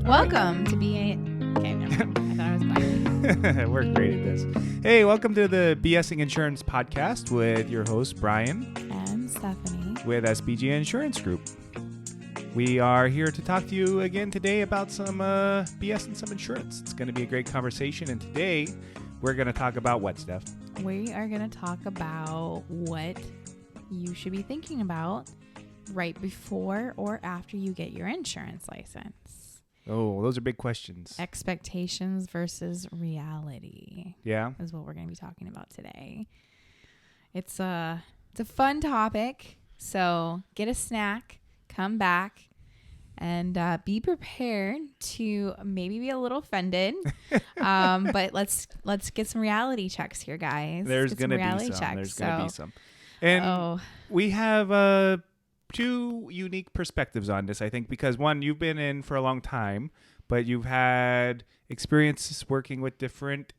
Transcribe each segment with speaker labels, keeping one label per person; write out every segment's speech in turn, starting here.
Speaker 1: Welcome to BSing. Okay, no, I thought I was going.
Speaker 2: We're great at this. Hey, welcome to the BSing Insurance Podcast with your host, Brian.
Speaker 1: And Stephanie.
Speaker 2: With SBG Insurance Group. We are here to talk to you again today about some BS and some insurance. It's going to be a great conversation. And today, we're going to talk about what, Steph?
Speaker 1: We are going to talk about what you should be thinking about right before or after you get your insurance license.
Speaker 2: Oh, those are big questions.
Speaker 1: Expectations versus reality.
Speaker 2: Yeah.
Speaker 1: Is what we're going to be talking about today. It's a fun topic. So get a snack, come back, and be prepared to maybe be a little offended. But let's get some reality checks here, guys.
Speaker 2: There's going to be some. And we have two unique perspectives on this, I think, because one, you've been in for a long time, but you've had experiences working with different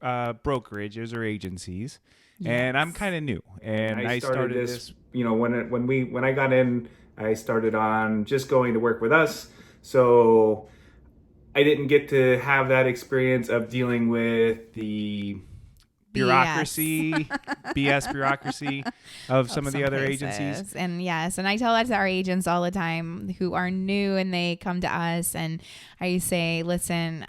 Speaker 2: brokerages or agencies. Yes. And I'm kind of new, and I started this. You know, when I got in, I started on just going to work with us. So I didn't get to have that experience of dealing with the bureaucracy, BS bureaucracy of some of the other agencies.
Speaker 1: And yes, and I tell that to our agents all the time who are new and they come to us, and I say, listen,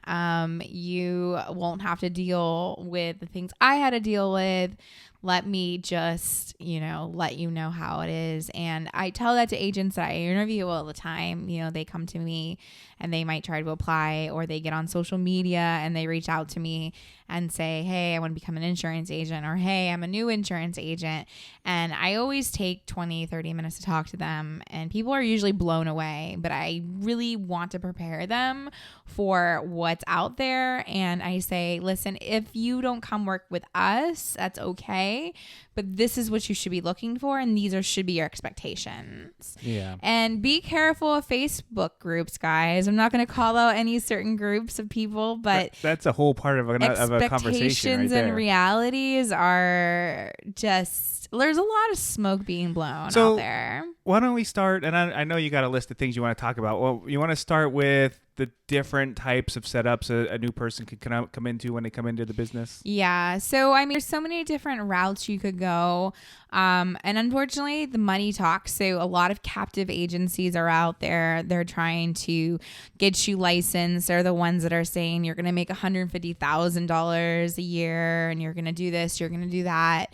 Speaker 1: you won't have to deal with the things I had to deal with. Let me just, let you know how it is. And I tell that to agents that I interview all the time. They come to me and they might try to apply, or they get on social media and they reach out to me and say, hey, I want to become an insurance agent, or hey, I'm a new insurance agent. And I always take 20, 30 minutes to talk to them, and people are usually blown away, but I really want to prepare them for what's out there. And I say, listen, if you don't come work with us, that's okay, but this is what you should be looking for, and these should be your expectations.
Speaker 2: Yeah.
Speaker 1: And be careful of Facebook groups, guys. I'm not going to call out any certain groups of people, but
Speaker 2: that's a whole part of a conversation right
Speaker 1: expectations
Speaker 2: there.
Speaker 1: and realities are just, there's a lot of smoke being blown out there.
Speaker 2: Why don't we start, and I know you got a list of things you want to talk about. Well, you want to start with the different types of setups a new person could come into when they come into the business?
Speaker 1: Yeah. So, there's so many different routes you could go. And unfortunately, the money talks. So a lot of captive agencies are out there. They're trying to get you licensed. They're the ones that are saying you're going to make $150,000 a year and you're going to do this, you're going to do that.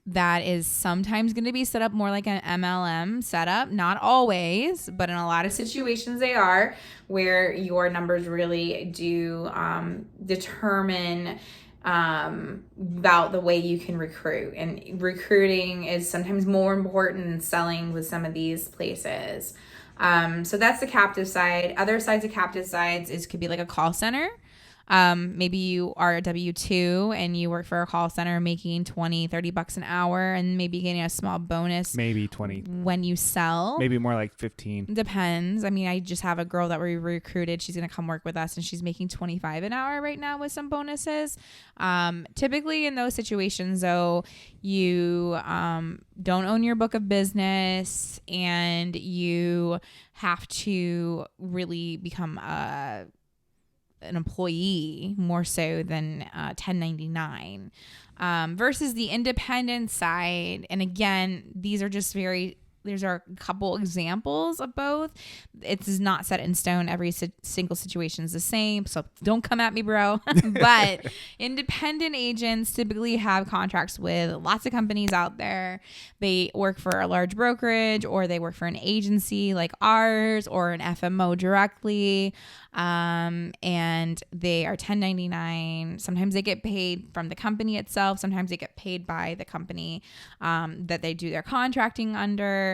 Speaker 1: That is sometimes going to be set up more like an MLM setup. Not always, but in a lot of situations they are, where your numbers really do determine about the way you can recruit. And recruiting is sometimes more important than selling with some of these places. So that's the captive side. Other sides of captive sides could be like a call center. Maybe you are a W-2 and you work for a call center making $20-$30 an hour and maybe getting a small bonus.
Speaker 2: Maybe 20.
Speaker 1: When you sell.
Speaker 2: Maybe more like 15.
Speaker 1: Depends. I just have a girl that we recruited. She's going to come work with us and she's making $25 an hour right now with some bonuses. Typically in those situations though, you don't own your book of business and you have to really become an employee more so than 1099 versus the independent side. And again, these are just there's a couple examples of both. It is not set in stone. Every single situation is the same. So don't come at me, bro. But independent agents typically have contracts with lots of companies out there. They work for a large brokerage, or they work for an agency like ours, or an FMO directly. And they are 1099. Sometimes they get paid from the company itself. Sometimes they get paid by the company that they do their contracting under.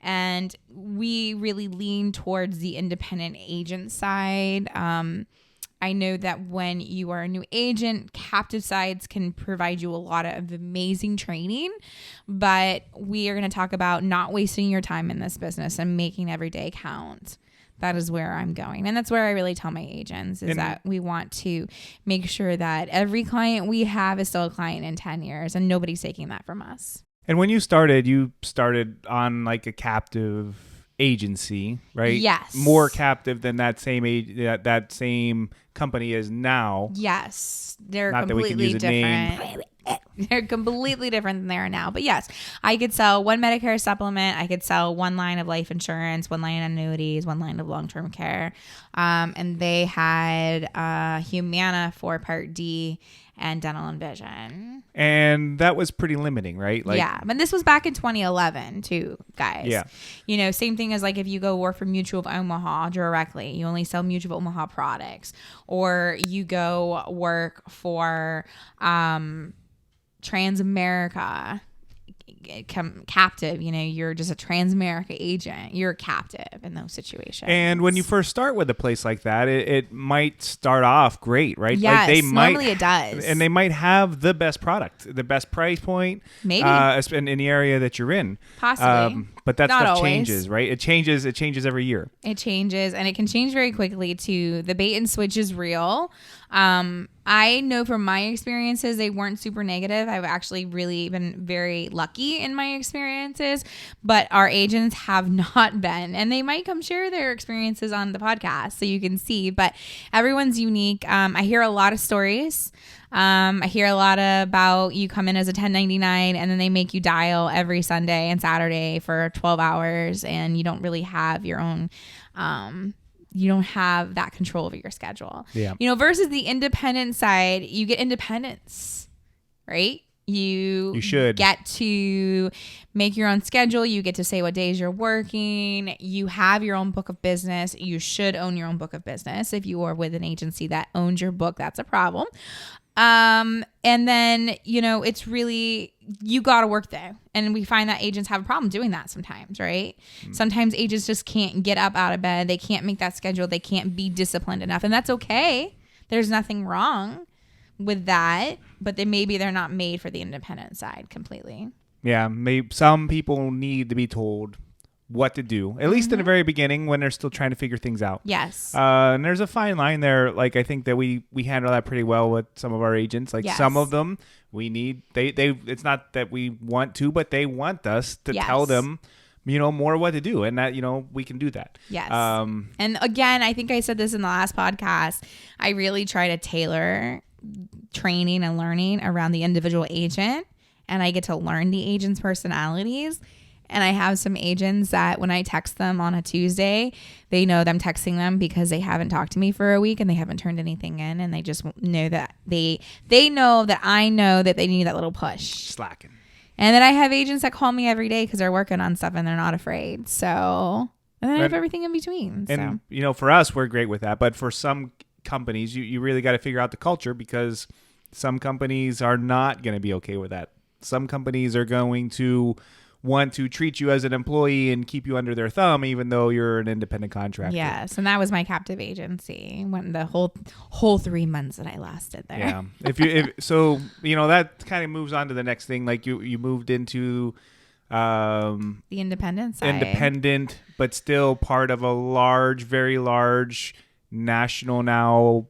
Speaker 1: And we really lean towards the independent agent side. I know that when you are a new agent, captive sides can provide you a lot of amazing training, but we are going to talk about not wasting your time in this business and making every day count. That is where I'm going. And that's where I really tell my agents is that we want to make sure that every client we have is still a client in 10 years and nobody's taking that from us.
Speaker 2: And when you started on like a captive agency, right?
Speaker 1: Yes.
Speaker 2: More captive than that same company is now.
Speaker 1: Yes. They're
Speaker 2: Not
Speaker 1: completely
Speaker 2: that we can use
Speaker 1: different.
Speaker 2: a name.
Speaker 1: They're completely different than they are now. But yes, I could sell one Medicare supplement. I could sell one line of life insurance, one line of annuities, one line of long-term care. And they had Humana for Part D and dental and vision.
Speaker 2: And that was pretty limiting, right? Like,
Speaker 1: yeah. But this was back in 2011 too, guys.
Speaker 2: Yeah.
Speaker 1: You know, same thing as like if you go work for Mutual of Omaha directly, you only sell Mutual of Omaha products. Or you go work for Transamerica captive, you know, you're just a Transamerica agent. You're captive in those situations.
Speaker 2: And when you first start with a place like that, it might start off great, right?
Speaker 1: Yes,
Speaker 2: like
Speaker 1: normally it does.
Speaker 2: And they might have the best product, the best price point.
Speaker 1: Maybe.
Speaker 2: In the area that you're in.
Speaker 1: Possibly.
Speaker 2: But that
Speaker 1: Not
Speaker 2: stuff
Speaker 1: always.
Speaker 2: changes, right? It changes every year.
Speaker 1: It changes, and it can change very quickly too. The bait and switch is real. I know from my experiences, they weren't super negative. I've actually really been very lucky in my experiences, but our agents have not been, and they might come share their experiences on the podcast so you can see, but everyone's unique. I hear a lot of stories. I hear a lot about you come in as a 1099 and then they make you dial every Sunday and Saturday for 12 hours and you don't really have your own, you don't have that control over your schedule.
Speaker 2: Yeah.
Speaker 1: You know, versus the independent side, you get independence, right? You
Speaker 2: should
Speaker 1: get to make your own schedule. You get to say what days you're working. You have your own book of business. You should own your own book of business. If you are with an agency that owns your book, that's a problem. And then, you know, it's really, you got to work there. And we find that agents have a problem doing that sometimes, right? Sometimes agents just can't get up out of bed. They can't make that schedule. They can't be disciplined enough. And that's okay. There's nothing wrong with that, but maybe they're not made for the independent side completely.
Speaker 2: Yeah, maybe some people need to be told what to do, at least in the very beginning when they're still trying to figure things out.
Speaker 1: Yes.
Speaker 2: And there's a fine line there. Like, I think that we handle that pretty well with some of our agents. Like, some of them we need, they it's not that we want to, but they want us to tell them, you know, more what to do, and that, you know, we can do that.
Speaker 1: Yes. And again, I think I said this in the last podcast, I really try to tailor training and learning around the individual agent, and I get to learn the agent's personalities. And I have some agents that when I text them on a Tuesday, they know that I'm texting them because they haven't talked to me for a week and they haven't turned anything in, and they just know that they know that I know that they need that little push.
Speaker 2: Slacking.
Speaker 1: And then I have agents that call me every day because they're working on stuff and they're not afraid. So, and then I have everything in between.
Speaker 2: And, you know, for us, we're great with that. But for some companies, you really got to figure out the culture, because some companies are not going to be okay with that. Some companies are going to want to treat you as an employee and keep you under their thumb, even though you're an independent contractor.
Speaker 1: Yes, and that was my captive agency when the whole 3 months that I lasted there.
Speaker 2: Yeah, so you know, that kind of moves on to the next thing. Like you moved into
Speaker 1: the independent side,
Speaker 2: independent, but still part of a very large national now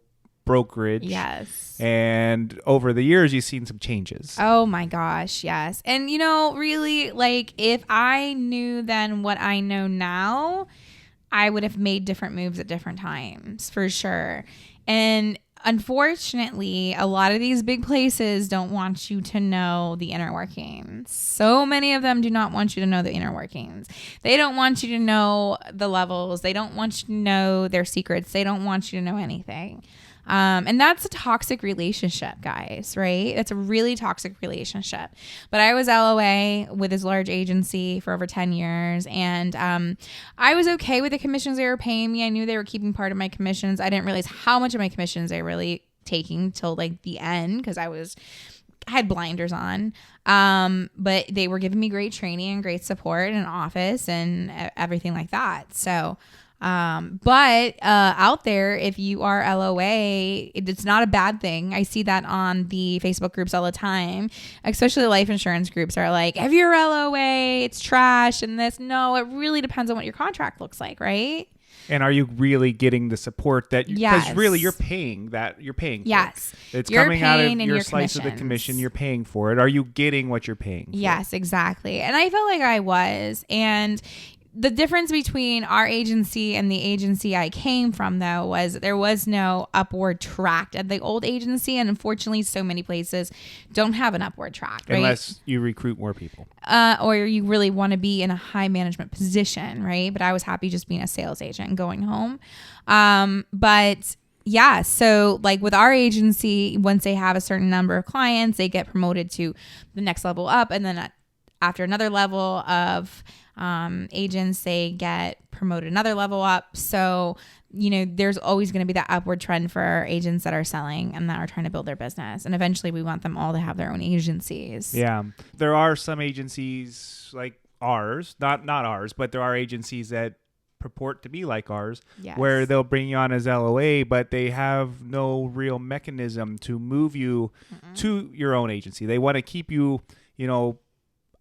Speaker 2: brokerage.
Speaker 1: Yes.
Speaker 2: And over the years, you've seen some changes.
Speaker 1: Oh my gosh, yes. And you know, really, like, if I knew then what I know now, I would have made different moves at different times, for sure. And unfortunately, a lot of these big places don't want you to know the inner workings. So many of them do not want you to know the inner workings. They don't want you to know the levels. They don't want you to know their secrets. They don't want you to know anything. And that's a toxic relationship, guys, right? It's a really toxic relationship. But I was LOA with this large agency for over 10 years. And I was okay with the commissions they were paying me. I knew they were keeping part of my commissions. I didn't realize how much of my commissions they were really taking till like the end, because I had blinders on. But they were giving me great training and great support and office and everything like that. So but out there, if you are LOA, it's not a bad thing. I see that on the Facebook groups all the time, especially life insurance groups are like, if you're LOA, it's trash and this. No, it really depends on what your contract looks like, right?
Speaker 2: And are you really getting the support that because really you're paying for
Speaker 1: yes.
Speaker 2: it. It's
Speaker 1: you're
Speaker 2: coming out of your
Speaker 1: slice
Speaker 2: of the commission. You're paying for it. Are you getting what you're paying for?
Speaker 1: Yes, exactly. And I felt like I was. And the difference between our agency and the agency I came from, though, was there was no upward track at the old agency. And unfortunately, so many places don't have an upward track. Right?
Speaker 2: Unless you recruit more people.
Speaker 1: Or you really want to be in a high management position, right? But I was happy just being a sales agent and going home. But yeah, so like with our agency, once they have a certain number of clients, they get promoted to the next level up. And then after another level of agents, they get promoted another level up. So, there's always going to be that upward trend for our agents that are selling and that are trying to build their business. And eventually we want them all to have their own agencies.
Speaker 2: Yeah. There are some agencies like ours, not ours, but there are agencies that purport to be like ours, yes, where they'll bring you on as LOA, but they have no real mechanism to move you to your own agency. They want to keep you,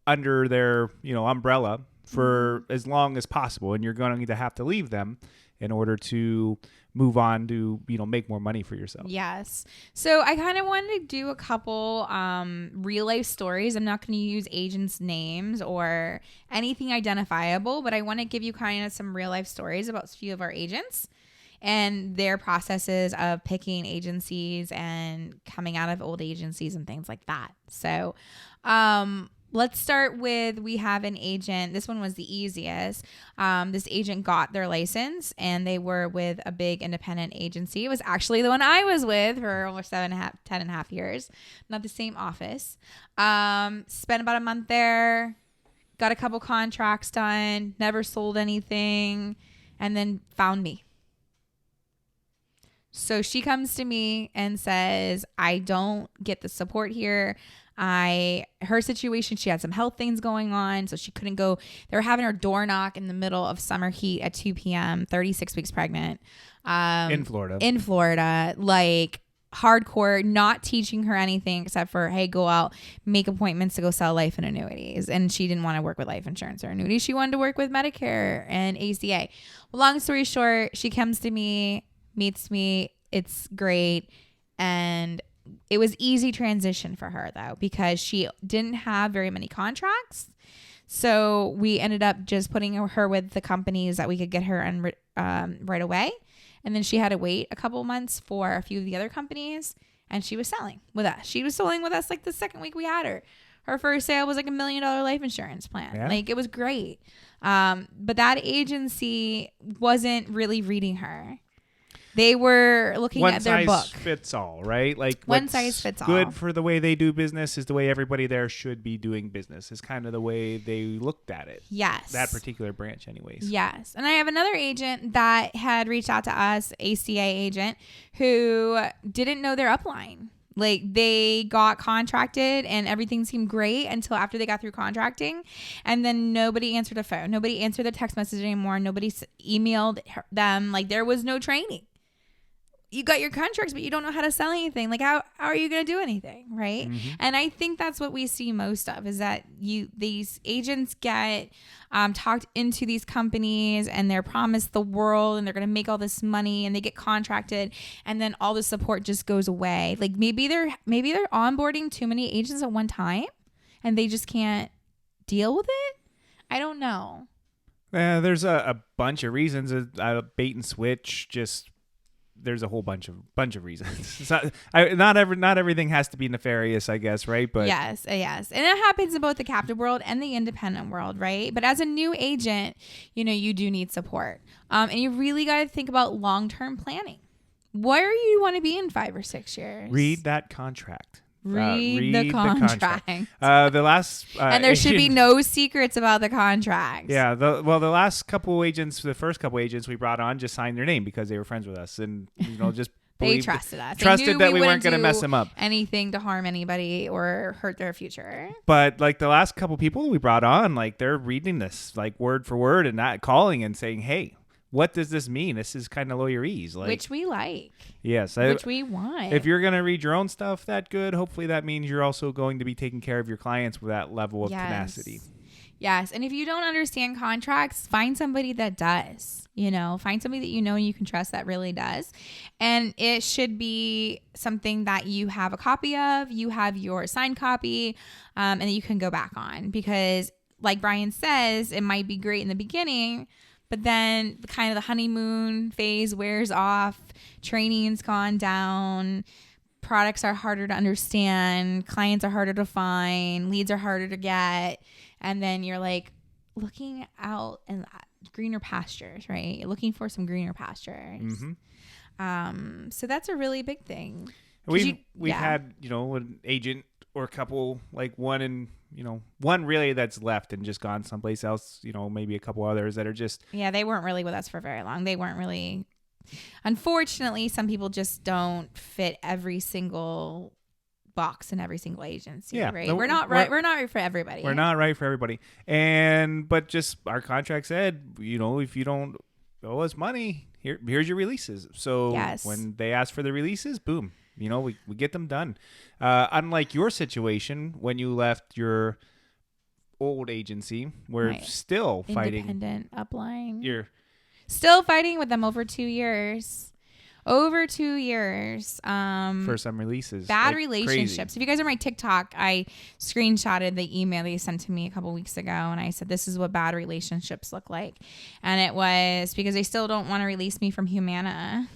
Speaker 2: under their, umbrella for as long as possible, and you're going to have to leave them in order to move on to, make more money for yourself.
Speaker 1: Yes. So I kind of wanted to do a couple real life stories. I'm not going to use agents' names or anything identifiable, but I want to give you kind of some real life stories about a few of our agents and their processes of picking agencies and coming out of old agencies and things like that. So, let's start with, we have an agent. This one was the easiest. This agent got their license and they were with a big independent agency. It was actually the one I was with for almost 10 and a half years. Not the same office. Spent about a month there, got a couple contracts done, never sold anything, and then found me. So she comes to me and says, I don't get the support here. Her situation, she had some health things going on, so she couldn't go. They were having her door knock in the middle of summer heat at 2 p.m., 36 weeks pregnant.
Speaker 2: In Florida.
Speaker 1: Like hardcore, not teaching her anything except for, hey, go out, make appointments to go sell life and annuities. And she didn't want to work with life insurance or annuities. She wanted to work with Medicare and ACA. Well, long story short, she comes to me, meets me. It's great. And it was easy transition for her though, because she didn't have very many contracts. So we ended up just putting her with the companies that we could get her on right away. And then she had to wait a couple months for a few of the other companies, and she was selling with us. She was selling with us like the second week we had her. Her first sale was like $1 million life insurance plan. Yeah. Like it was great. But that agency wasn't really reading her. They were looking at their book.
Speaker 2: One size fits all, right? Like
Speaker 1: one size fits all.
Speaker 2: Good for the way they do business is the way everybody there should be doing business. Is kind of the way they looked at it.
Speaker 1: Yes.
Speaker 2: That particular branch, anyways.
Speaker 1: Yes. And I have another agent that had reached out to us, ACA agent, who didn't know their upline. Like they got contracted and everything seemed great until after they got through contracting, and then nobody answered the phone. Nobody answered their text message anymore. Nobody emailed them. Like there was no training. You got your contracts, but you don't know how to sell anything. Like how are you going to do anything? Right. Mm-hmm. And I think that's what we see most of, is that these agents get talked into these companies and they're promised the world and they're going to make all this money and they get contracted, and then all the support just goes away. Like maybe they're onboarding too many agents at one time and they just can't deal with it. I don't know.
Speaker 2: There's a bunch of reasons. Bait and switch, just there's a whole bunch of reasons. Not everything has to be nefarious, I guess, right? But
Speaker 1: yes, and it happens in both the captive world and the independent world, right? But as a new agent, you do need support, and you really got to think about long-term planning. Where you want to be in 5 or 6 years?
Speaker 2: Read that contract.
Speaker 1: Read the contract.
Speaker 2: The last
Speaker 1: and there should be no secrets about the contract.
Speaker 2: Yeah. The last couple agents, the first couple agents we brought on, just signed their name because they were friends with us, and just
Speaker 1: they trusted us.
Speaker 2: Trusted that we weren't going to mess them up.
Speaker 1: Anything to harm anybody or hurt their future.
Speaker 2: But like the last couple people we brought on, like they're reading this like word for word and not calling and saying, "Hey, what does this mean?" This is kind of lawyerese,
Speaker 1: which we like.
Speaker 2: Yes,
Speaker 1: which we want.
Speaker 2: If you're going to read your own stuff that good, hopefully that means you're also going to be taking care of your clients with that level of tenacity.
Speaker 1: Yes, and if you don't understand contracts, find somebody that does. Find somebody that you can trust that really does, and it should be something that you have a copy of. You have your signed copy, and that you can go back on, because like Brian says, it might be great in the beginning, but then kind of the honeymoon phase wears off, training's gone down, products are harder to understand, clients are harder to find, leads are harder to get, and then you're like looking out in greener pastures, right? You're looking for some greener pastures. Mm-hmm. So that's a really big thing.
Speaker 2: We've had, an agent or a couple, like one really that's left and just gone someplace else, maybe a couple others that are just.
Speaker 1: Yeah, they weren't really with us for very long. They weren't really. Unfortunately, some people just don't fit every single box in every single agency. Yeah, right. We're not right for everybody.
Speaker 2: We're not right for everybody. But just our contract said, if you don't owe us money, here's your releases. So when they ask for the releases, boom, we get them done. Unlike your situation when you left your old agency, we're still fighting.
Speaker 1: Independent upline. You're still fighting with them over 2 years. For
Speaker 2: some releases.
Speaker 1: Bad relationships. Crazy. If you guys are my TikTok, I screenshotted the email they sent to me a couple weeks ago, and I said, this is what bad relationships look like. And it was because they still don't want to release me from Humana.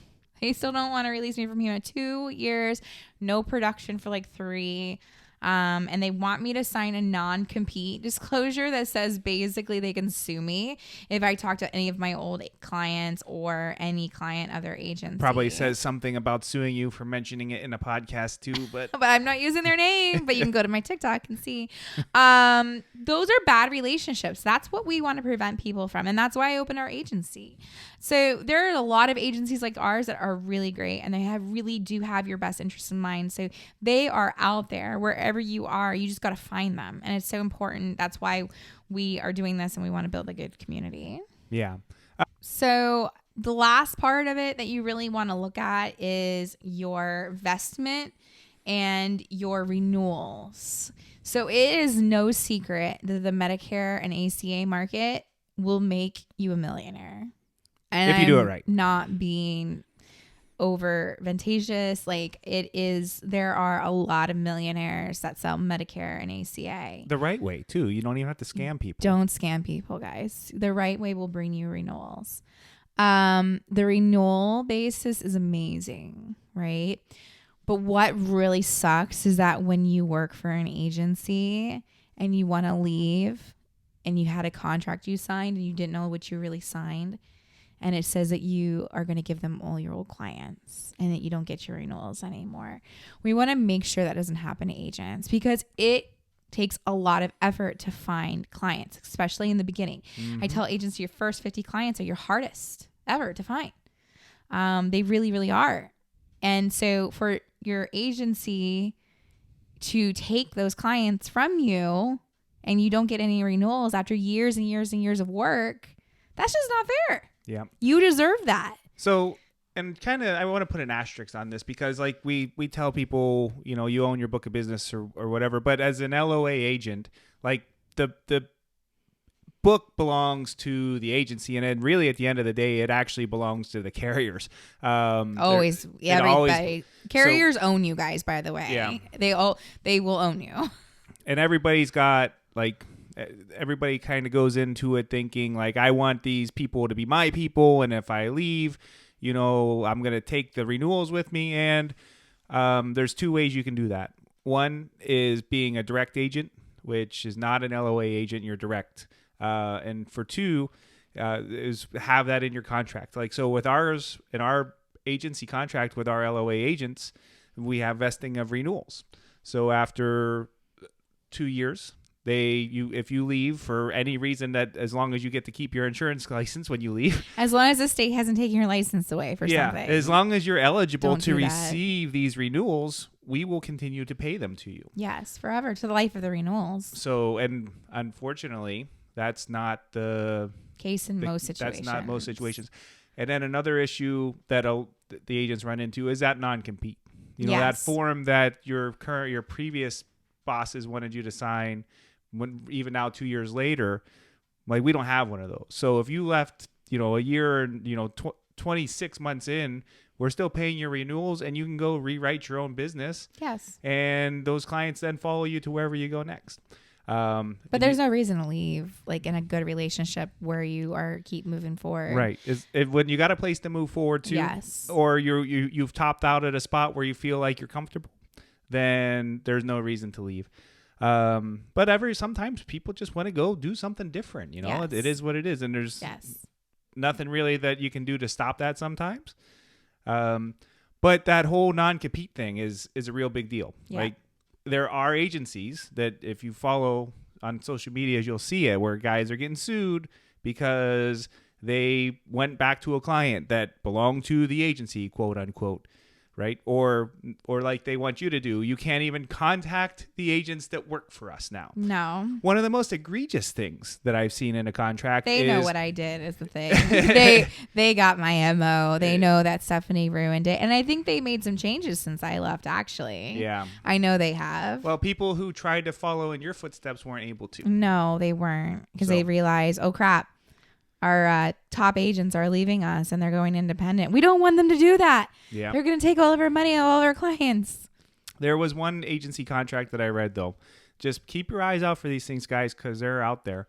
Speaker 1: 2 years, no production for like 3. And they want me to sign a non-compete disclosure that says basically they can sue me if I talk to any of my old clients or any client other agency.
Speaker 2: Probably says something about suing you for mentioning it in a podcast too, but
Speaker 1: but I'm not using their name. But you can go to my TikTok and see. Those are bad relationships. That's what we want to prevent people from, and that's why I opened our agency. So there are a lot of agencies like ours that are really great, and they really do have your best interests in mind. So they are out there wherever you are. You just got to find them, and it's so important. That's why we are doing this, and we want to build a good community.
Speaker 2: Yeah.
Speaker 1: So the last part of it that you really want to look at is your vestment and your renewals. So it is no secret that the Medicare and ACA market will make you a millionaire. And
Speaker 2: if you do it right.
Speaker 1: Not being over ventacious, like it is. There are a lot of millionaires that sell Medicare and ACA
Speaker 2: the right way too. You don't even have to scam people.
Speaker 1: Don't scam people, guys. The right way will bring you renewals. The renewal basis is amazing, right? But what really sucks is that when you work for an agency and you want to leave and you had a contract you signed and you didn't know what you really signed, and it says that you are going to give them all your old clients and that you don't get your renewals anymore. We want to make sure that doesn't happen to agents because it takes a lot of effort to find clients, especially in the beginning. Mm-hmm. I tell agents your first 50 clients are your hardest ever to find. They really, really are. And so for your agency to take those clients from you and you don't get any renewals after years and years and years of work, that's just not fair.
Speaker 2: Yeah.
Speaker 1: You deserve that.
Speaker 2: So, and kind of, I want to put an asterisk on this because like we tell people, you own your book of business or whatever, but as an LOA agent, like the book belongs to the agency, and then really at the end of the day, it actually belongs to the carriers.
Speaker 1: Everybody. Carriers own you guys, by the way.
Speaker 2: Yeah.
Speaker 1: They will own you. And
Speaker 2: everybody's got like, everybody kind of goes into it thinking like, I want these people to be my people, and if I leave, I'm going to take the renewals with me. And there's 2 ways you can do that. One is being a direct agent, which is not an LOA agent, you're direct. And for 2 is have that in your contract. Like, so with ours, in our agency contract with our LOA agents, we have vesting of renewals. So after 2 years, if you leave for any reason, that as long as you get to keep your insurance license when you leave,
Speaker 1: as long as the state hasn't taken your license away for something,
Speaker 2: as long as you're eligible to receive these renewals, we will continue to pay them to you.
Speaker 1: Yes, forever, to the life of the renewals.
Speaker 2: So, and unfortunately, that's not the
Speaker 1: case in most situations.
Speaker 2: That's not most situations. And then another issue that the agents run into is that non-compete. That form that your previous bosses wanted you to sign. Even now 2 years later, like we don't have one of those. So if you left, a year and 26 months in, we're still paying your renewals, and you can go rewrite your own business.
Speaker 1: Yes.
Speaker 2: And those clients then follow you to wherever you go next.
Speaker 1: But there's no reason to leave, like in a good relationship where you are keep moving forward.
Speaker 2: Right. When you got a place to move forward to,
Speaker 1: yes,
Speaker 2: or you've topped out at a spot where you feel like you're comfortable, then there's no reason to leave. But sometimes people just want to go do something different.
Speaker 1: Yes.
Speaker 2: It is what it is, and there's nothing really that you can do to stop that sometimes. But that whole non-compete thing is a real big deal.
Speaker 1: Yeah.
Speaker 2: Like, there are agencies that if you follow on social media, you'll see it, where guys are getting sued because they went back to a client that belonged to the agency, quote unquote, right? Or like they want you to do. You can't even contact the agents that work for us now.
Speaker 1: No.
Speaker 2: One of the most egregious things that I've seen in a contract
Speaker 1: They
Speaker 2: is...
Speaker 1: know what I did is the thing. They got my MO. They know that Stephanie ruined it. And I think they made some changes since I left, actually.
Speaker 2: Yeah.
Speaker 1: I know they have.
Speaker 2: Well, people who tried to follow in your footsteps weren't able to.
Speaker 1: No, they weren't. Because they realized, oh, crap. Our top agents are leaving us and they're going independent. We don't want them to do that.
Speaker 2: Yeah.
Speaker 1: They're going to take all of our money and all of our clients.
Speaker 2: There was one agency contract that I read, though. Just keep your eyes out for these things, guys, because they're out there.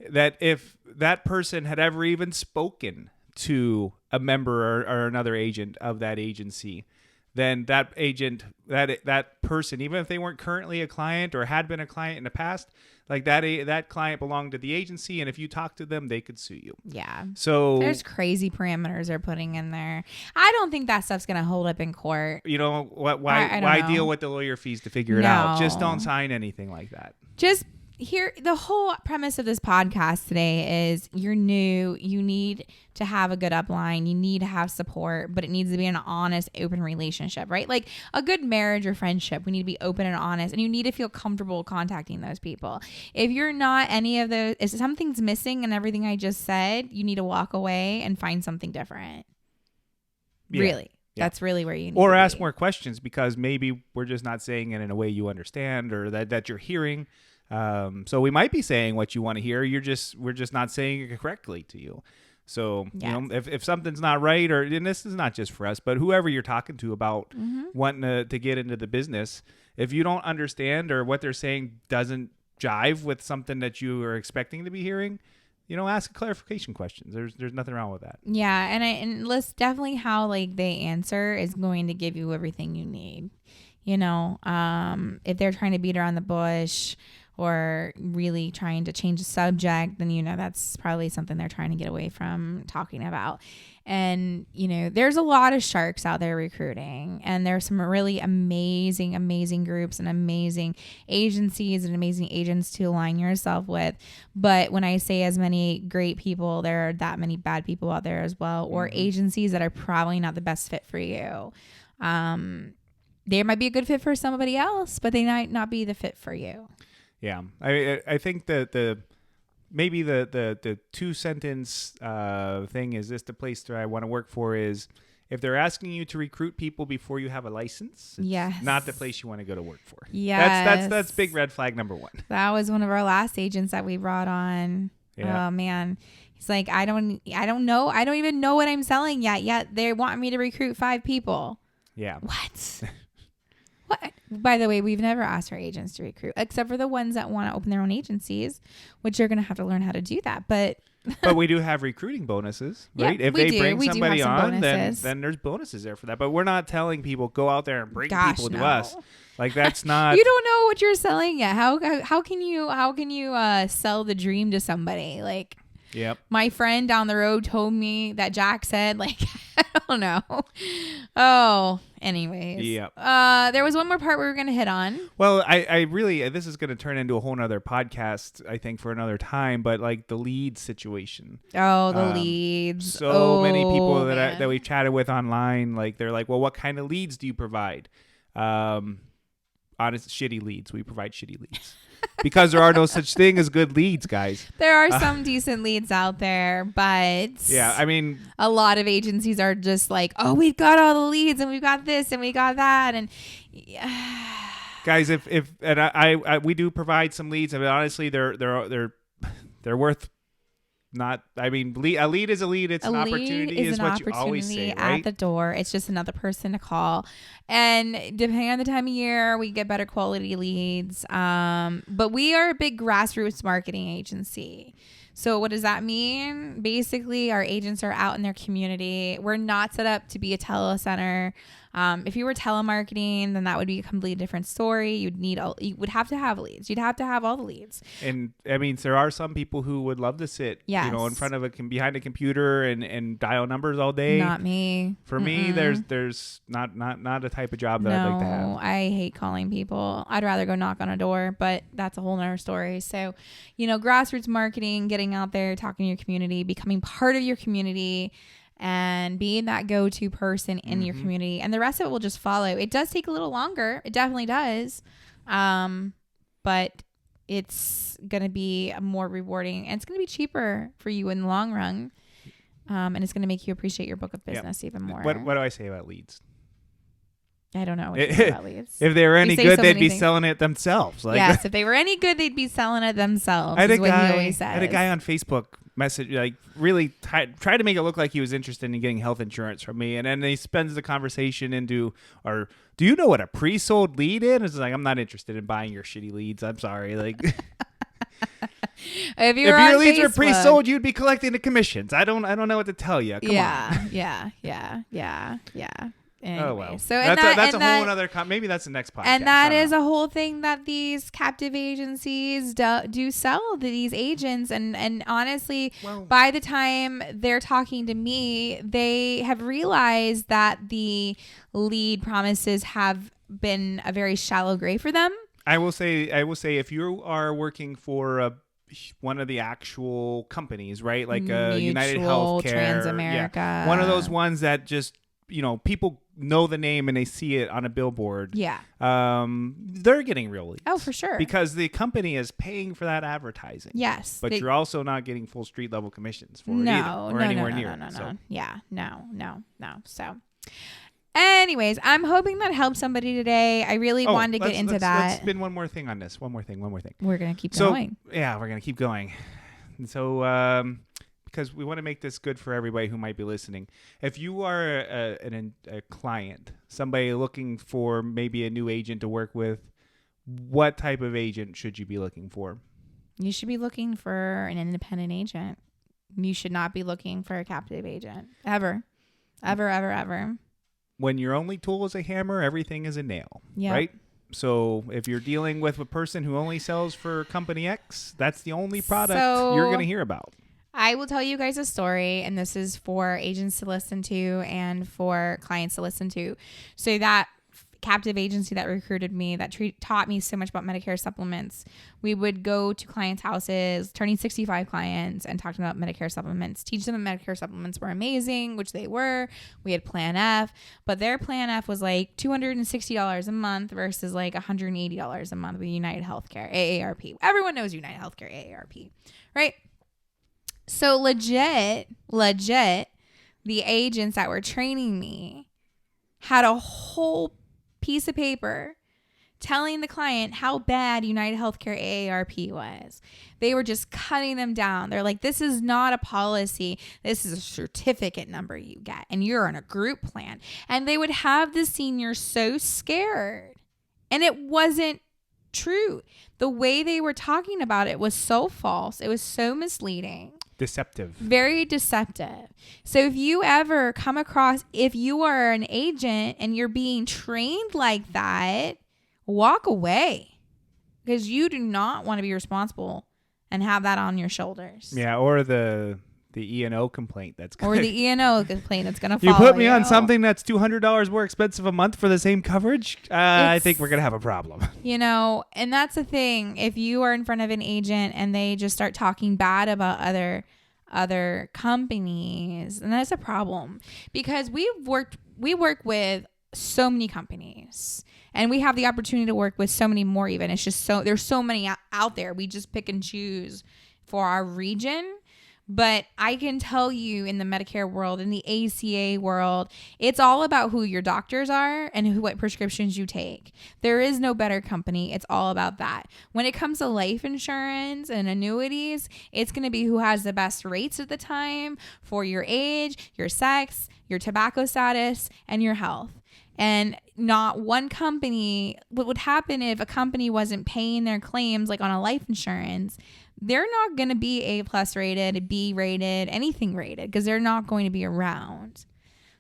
Speaker 2: That if that person had ever even spoken to a member or another agent of that agency, then that agent, that person, even if they weren't currently a client or had been a client in the past, like that client belonged to the agency, and if you talk to them, they could sue you.
Speaker 1: Yeah.
Speaker 2: So
Speaker 1: there's crazy parameters they're putting in there. I don't think that stuff's gonna hold up in court.
Speaker 2: You know what? Why deal with the lawyer fees to figure it out? Just don't sign anything like that.
Speaker 1: Just here, the whole premise of this podcast today is you're new. You need to have a good upline. You need to have support, but it needs to be an honest, open relationship, right? Like a good marriage or friendship, we need to be open and honest, and you need to feel comfortable contacting those people. If you're not any of those, if something's missing in everything I just said, you need to walk away and find something different. Yeah. Really. Yeah. That's really where you need
Speaker 2: or
Speaker 1: to
Speaker 2: ask
Speaker 1: be.
Speaker 2: More questions, because maybe we're just not saying it in a way you understand or that you're hearing. So we might be saying what you want to hear. We're just not saying it correctly to you. So,
Speaker 1: yes.
Speaker 2: If something's not right, and this is not just for us, but whoever you're talking to about wanting to get into the business, if you don't understand or what they're saying doesn't jive with something that you are expecting to be hearing, ask clarification questions. There's nothing wrong with that.
Speaker 1: Yeah. And let's definitely how like they answer is going to give you everything you need. If they're trying to beat around the bush or really trying to change the subject, then, that's probably something they're trying to get away from talking about. And, there's a lot of sharks out there recruiting, and there's some really amazing, amazing groups and amazing agencies and amazing agents to align yourself with. But when I say as many great people, there are that many bad people out there as well, or agencies that are probably not the best fit for you. They might be a good fit for somebody else, but they might not be the fit for you.
Speaker 2: Yeah, I think that maybe the 2-sentence thing is this: the place that I want to work for is if they're asking you to recruit people before you have a license, it's not the place you want to go to work for.
Speaker 1: Yes.
Speaker 2: That's big red flag number one.
Speaker 1: That was one of our last agents that we brought on. Yeah. Oh man. He's like, I don't know. I don't even know what I'm selling yet they want me to recruit 5 people.
Speaker 2: Yeah.
Speaker 1: What? What? By the way, we've never asked our agents to recruit, except for the ones that want to open their own agencies, which you're going to have to learn how to do that. But
Speaker 2: we do have recruiting bonuses, right?
Speaker 1: Yeah,
Speaker 2: if they bring somebody on, then there's bonuses there for that. But we're not telling people go out there and bring people to us. Like that's not.
Speaker 1: You don't know what you're selling yet. How can you sell the dream to somebody? Like,
Speaker 2: yep.
Speaker 1: My friend down the road told me that Jack said, like, I don't know. Oh, anyways.
Speaker 2: Yep.
Speaker 1: There was one more part we were going to hit on.
Speaker 2: Well, I really, this is going to turn into a whole nother podcast, I think, for another time, but like the lead situation.
Speaker 1: Oh, the leads.
Speaker 2: So many people that we've chatted with online, like they're like, well, what kind of leads do you provide? Honest, shitty leads. We provide shitty leads. Because there are no such thing as good leads, guys.
Speaker 1: There are some decent leads out there, but
Speaker 2: yeah, I mean,
Speaker 1: a lot of agencies are just like, oh, we've got all the leads and we've got this and we got that, and
Speaker 2: guys, if I we do provide some leads, and honestly, they're worth not. I mean, a lead is a lead. It's an opportunity, is what you always say, right?
Speaker 1: At the door. It's just another person to call, and depending on the time of year, we get better quality leads. But we are a big grassroots marketing agency. So what does that mean? Basically, our agents are out in their community. We're not set up to be a telecenter. If you were telemarketing, then that would be a completely different story. You would have to have leads. You'd have to have all the leads.
Speaker 2: And I mean, there are some people who would love to sit, in front of behind a computer and dial numbers all day.
Speaker 1: Not me.
Speaker 2: For me, there's not a type of job that I'd like to have.
Speaker 1: I hate calling people. I'd rather go knock on a door, but that's a whole nother story. So, grassroots marketing, getting out there, talking to your community, becoming part of your community, and being that go-to person in your community, and the rest of it will just follow. It does take a little longer. It definitely does. But it's going to be more rewarding, and it's going to be cheaper for you in the long run. And it's going to make you appreciate your book of business even more.
Speaker 2: What do I say about leads?
Speaker 1: I don't know what to say about leads.
Speaker 2: If they were any good, they'd be selling it themselves.
Speaker 1: Yes, if they were any good, they'd be selling it themselves.
Speaker 2: I had a guy on Facebook message, really try to make it look like he was interested in getting health insurance from me, and then he spends the conversation into, or do you know what a pre-sold lead is? It's like, I'm not interested in buying your shitty leads. I'm sorry. If your leads were pre-sold, you'd be collecting the commissions. I don't know what to tell you. Come on.
Speaker 1: Yeah. Anyway,
Speaker 2: oh well,
Speaker 1: so
Speaker 2: that's a whole other. Maybe that's the next podcast.
Speaker 1: And that is a whole thing that these captive agencies do sell to these agents. And honestly, by the time they're talking to me, they have realized that the lead promises have been a very shallow gray for them.
Speaker 2: I will say, if you are working for one of the actual companies, right, like United Healthcare,
Speaker 1: Transamerica,
Speaker 2: one of those ones that just people know the name and they see it on a billboard.
Speaker 1: Yeah.
Speaker 2: They're getting real leads.
Speaker 1: Oh, for sure.
Speaker 2: Because the company is paying for that advertising.
Speaker 1: Yes.
Speaker 2: But you're also not getting full street level commissions for it either. Or anywhere near.
Speaker 1: No. Yeah. No. So anyways, I'm hoping that helps somebody today. I really wanted to get into that.
Speaker 2: Let's spin one more thing on this. One more thing.
Speaker 1: We're going to keep going.
Speaker 2: Yeah, we're going to keep going. And so, because we want to make this good for everybody who might be listening. If you are a client, somebody looking for maybe a new agent to work with, what type of agent should you be looking for?
Speaker 1: You should be looking for an independent agent. You should not be looking for a captive agent. Ever.
Speaker 2: When your only tool is a hammer, everything is a nail.
Speaker 1: Yep.
Speaker 2: Right? So if you're dealing with a person who only sells for company X, that's the only product you're going to hear about.
Speaker 1: I will tell you guys a story, and this is for agents to listen to and for clients to listen to. So that captive agency that recruited me, that taught me so much about Medicare supplements, we would go to clients' houses, turning 65 clients, and talking about Medicare supplements, teach them that Medicare supplements were amazing, which they were. We had Plan F, but their Plan F was like $260 a month versus like $180 a month with United Healthcare, AARP. Everyone knows United Healthcare, AARP, right? So legit, the agents that were training me had a whole piece of paper telling the client how bad United Healthcare AARP was. They were just cutting them down. They're like, this is not a policy. This is a certificate number you get, and you're on a group plan. And they would have the seniors so scared. And it wasn't true. The way they were talking about it was so false. It was so misleading.
Speaker 2: Deceptive.
Speaker 1: Very deceptive. So if you ever come across, if you are an agent and you're being trained like that, walk away, because you do not want to be responsible and have that on your shoulders.
Speaker 2: Yeah, or the E&O complaint that's
Speaker 1: going to... Or the E&O complaint that's going to
Speaker 2: follow
Speaker 1: you.
Speaker 2: You put me on something that's $200 more expensive a month for the same coverage? I think we're going to have a problem.
Speaker 1: And that's the thing. If you are in front of an agent and they just start talking bad about other companies, and that's a problem, because we work with so many companies, and we have the opportunity to work with so many more even. It's just there's so many out there. We just pick and choose for our region. But I can tell you in the Medicare world, in the ACA world, it's all about who your doctors are and what prescriptions you take. There is no better company. It's all about that. When it comes to life insurance and annuities, it's going to be who has the best rates at the time for your age, your sex, your tobacco status, and your health. And not one company, what would happen if a company wasn't paying their claims like on a life insurance, they're not going to be A+ rated, B rated, anything rated, because they're not going to be around.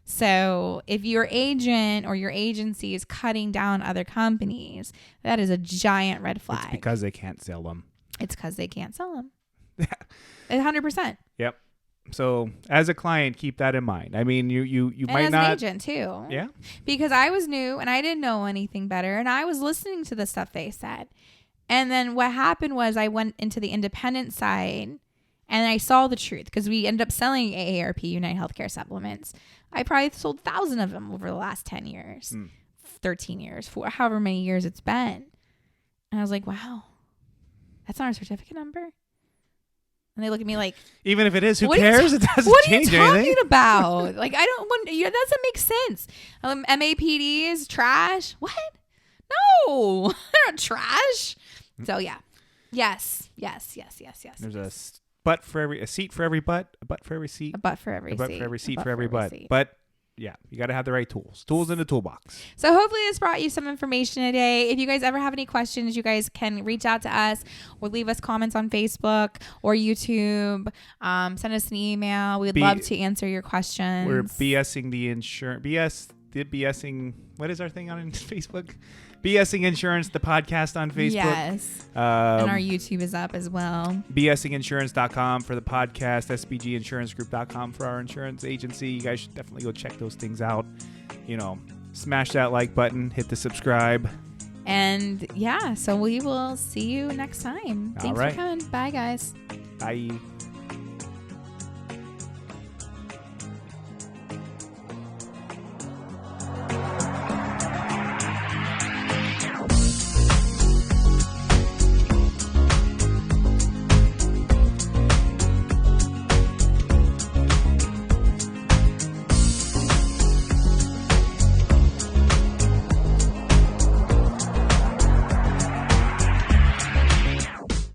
Speaker 1: So if your agent or your agency is cutting down other companies, that is a giant red flag.
Speaker 2: It's because they can't sell them.
Speaker 1: It's because they can't sell them. 100%.
Speaker 2: Yep. So as a client, keep that in mind. I mean, you
Speaker 1: and
Speaker 2: might
Speaker 1: as
Speaker 2: not.
Speaker 1: an agent too.
Speaker 2: Yeah.
Speaker 1: Because I was new and I didn't know anything better, and I was listening to the stuff they said. And then what happened was I went into the independent side and I saw the truth, because we ended up selling AARP, United Healthcare Supplements. I probably sold 1,000 of them over the last 10 years, 13 years, however many years it's been. And I was like, wow, that's not our certificate number. And they look at me like,
Speaker 2: even if it is, who cares? It doesn't change anything.
Speaker 1: What are you talking about? Like, I don't want, that doesn't make sense. MAPD is trash. What? No, they're not trash. So yeah. Yes.
Speaker 2: There's a butt for every, a seat for every butt, a butt for every seat.
Speaker 1: A butt for every seat.
Speaker 2: A butt for every seat for every butt. But yeah, you got to have the right tools. Tools in the toolbox.
Speaker 1: So hopefully this brought you some information today. If you guys ever have any questions, you guys can reach out to us or leave us comments on Facebook or YouTube. Send us an email. We'd love to answer your questions.
Speaker 2: We're BSing the insurance. BSing. What is our thing on Facebook? BSing Insurance, the podcast on Facebook.
Speaker 1: Yes. And our YouTube is up as well.
Speaker 2: BSingInsurance.com for the podcast. SBGInsuranceGroup.com for our insurance agency. You guys should definitely go check those things out. Smash that like button. Hit the subscribe.
Speaker 1: And yeah, so we will see you next time. Thanks for coming. Bye, guys.
Speaker 2: Bye.